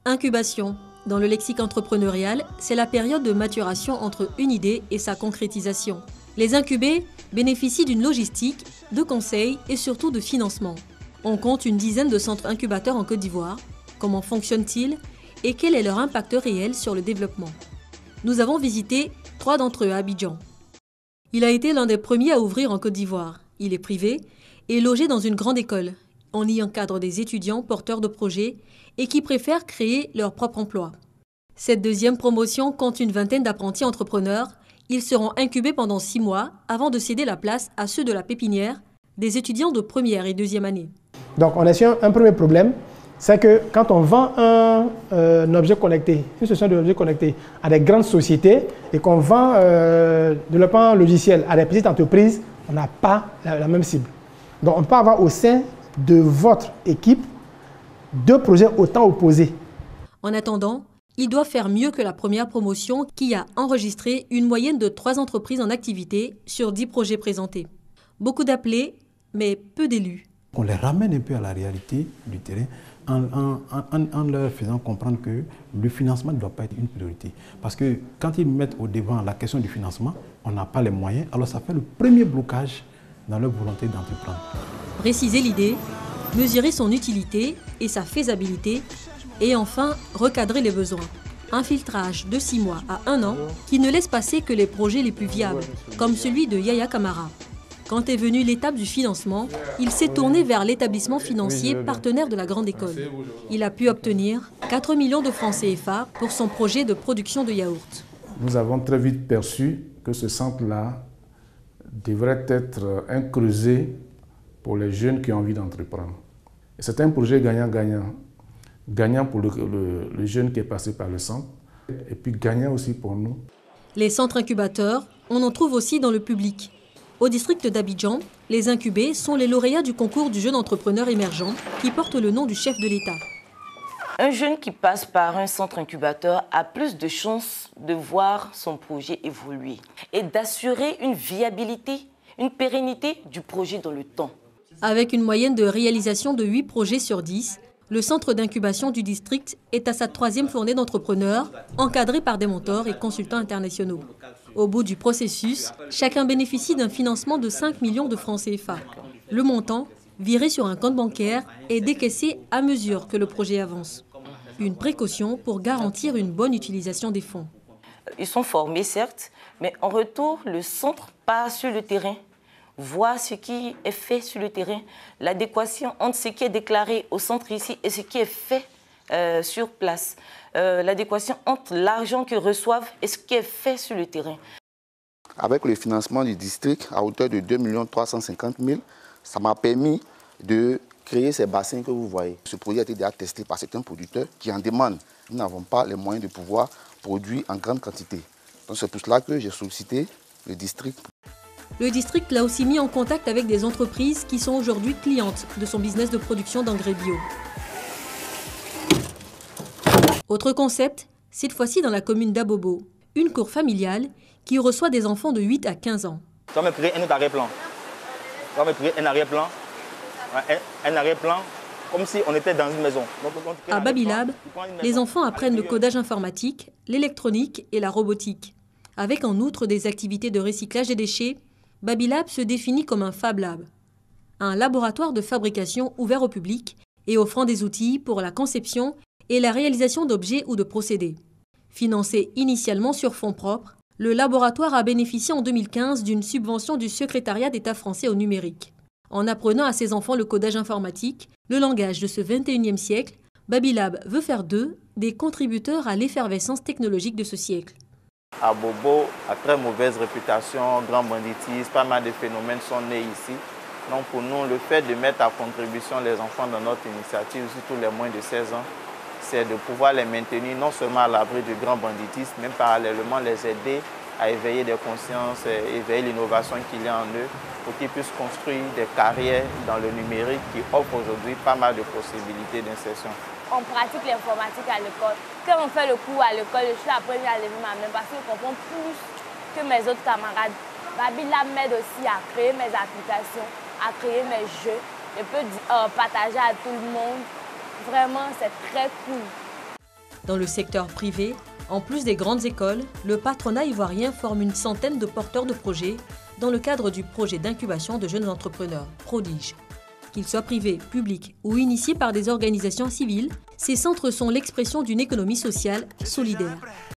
Incubation. Dans le lexique entrepreneurial, c'est la période de maturation entre une idée et sa concrétisation. Les incubés bénéficient d'une logistique, de conseils et surtout de financement. On compte une dizaine de centres incubateurs en Côte d'Ivoire. Comment fonctionnent-ils et quel est leur impact réel sur le développement? Nous avons visité 3 d'entre eux à Abidjan. Il a été l'un des premiers à ouvrir en Côte d'Ivoire. Il est privé et logé dans une grande école. On y encadre des étudiants porteurs de projets et qui préfèrent créer leur propre emploi. Cette deuxième promotion compte une vingtaine d'apprentis entrepreneurs. Ils seront incubés pendant 6 mois avant de céder la place à ceux de la pépinière, des étudiants de première et deuxième année. Donc on a su un premier problème, c'est que quand on vend un objet connecté, une solution d'objet connecté à des grandes sociétés et qu'on vend développement logiciel à des petites entreprises, on n'a pas la même cible. Donc on peut avoir au sein de votre équipe 2 projets autant opposés. En attendant, il doit faire mieux que la première promotion qui a enregistré une moyenne de 3 entreprises en activité sur 10 projets présentés. Beaucoup d'appelés, mais peu d'élus. On les ramène un peu à la réalité du terrain en leur faisant comprendre que le financement ne doit pas être une priorité. Parce que quand ils mettent au devant la question du financement, on n'a pas les moyens, alors ça fait le premier blocage dans leur volonté d'entreprendre. Préciser l'idée, mesurer son utilité et sa faisabilité, et enfin recadrer les besoins. Un filtrage de 6 mois à 1 an qui ne laisse passer que les projets les plus viables, comme celui de Yaya Kamara. Quand est venue l'étape du financement, il s'est tourné vers l'établissement financier partenaire de la grande école. Il a pu obtenir 4 millions de francs CFA pour son projet de production de yaourt. Nous avons très vite perçu que ce centre-là devrait être un creuset pour les jeunes qui ont envie d'entreprendre. C'est un projet gagnant-gagnant. Gagnant pour le jeune qui est passé par le centre et puis gagnant aussi pour nous. Les centres incubateurs, on en trouve aussi dans le public. Au district d'Abidjan, les incubés sont les lauréats du concours du jeune entrepreneur émergent qui porte le nom du chef de l'État. Un jeune qui passe par un centre incubateur a plus de chances de voir son projet évoluer et d'assurer une viabilité, une pérennité du projet dans le temps. Avec une moyenne de réalisation de 8 projets sur 10, le centre d'incubation du district est à sa 3e fournée d'entrepreneurs, encadré par des mentors et consultants internationaux. Au bout du processus, chacun bénéficie d'un financement de 5 millions de francs CFA. Le montant, viré sur un compte bancaire, est décaissé à mesure que le projet avance. Une précaution pour garantir une bonne utilisation des fonds. Ils sont formés, certes, mais en retour, le centre part sur le terrain, voit ce qui est fait sur le terrain, l'adéquation entre ce qui est déclaré au centre ici et ce qui est fait sur place, l'adéquation entre l'argent qu'ils reçoivent et ce qui est fait sur le terrain. Avec le financement du district à hauteur de 2 350 000, ça m'a permis de créer ces bassins que vous voyez. Ce projet a été déjà testé par certains producteurs qui en demandent. Nous n'avons pas les moyens de pouvoir produire en grande quantité. Donc c'est pour cela que j'ai sollicité le district. Le district l'a aussi mis en contact avec des entreprises qui sont aujourd'hui clientes de son business de production d'engrais bio. Autre concept, cette fois-ci dans la commune d'Abobo, une cour familiale qui reçoit des enfants de 8 à 15 ans. On va me créer un autre arrière-plan. On va me créer un arrière-plan. Un arrière-plan, comme si on était dans une maison. À Babilab, les enfants apprennent le codage informatique, l'électronique et la robotique. Avec en outre des activités de recyclage des déchets, Babilab se définit comme un Fab Lab, un laboratoire de fabrication ouvert au public et offrant des outils pour la conception et la réalisation d'objets ou de procédés. Financé initialement sur fonds propres, le laboratoire a bénéficié en 2015 d'une subvention du secrétariat d'État français au numérique. En apprenant à ses enfants le codage informatique, le langage de ce 21e siècle, Babilab veut faire d'eux des contributeurs à l'effervescence technologique de ce siècle. Abobo a très mauvaise réputation, grand banditisme, pas mal de phénomènes sont nés ici. Donc pour nous, le fait de mettre à contribution les enfants dans notre initiative, surtout les moins de 16 ans, c'est de pouvoir les maintenir non seulement à l'abri du grand banditisme, mais parallèlement les aider à éveiller des consciences, éveiller l'innovation qu'il y a en eux, pour qu'ils puissent construire des carrières dans le numérique qui offrent aujourd'hui pas mal de possibilités d'insertion. On pratique l'informatique à l'école. Quand on fait le cours à l'école, je suis la première à lever ma main parce que je comprends plus que mes autres camarades. Babilab m'aide aussi à créer mes applications, à créer mes jeux. Je peux partager à tout le monde. Vraiment, c'est très cool. Dans le secteur privé, en plus des grandes écoles, le patronat ivoirien forme une centaine de porteurs de projets dans le cadre du projet d'incubation de jeunes entrepreneurs, Prodige. Qu'ils soient privés, publics ou initiés par des organisations civiles, ces centres sont l'expression d'une économie sociale solidaire.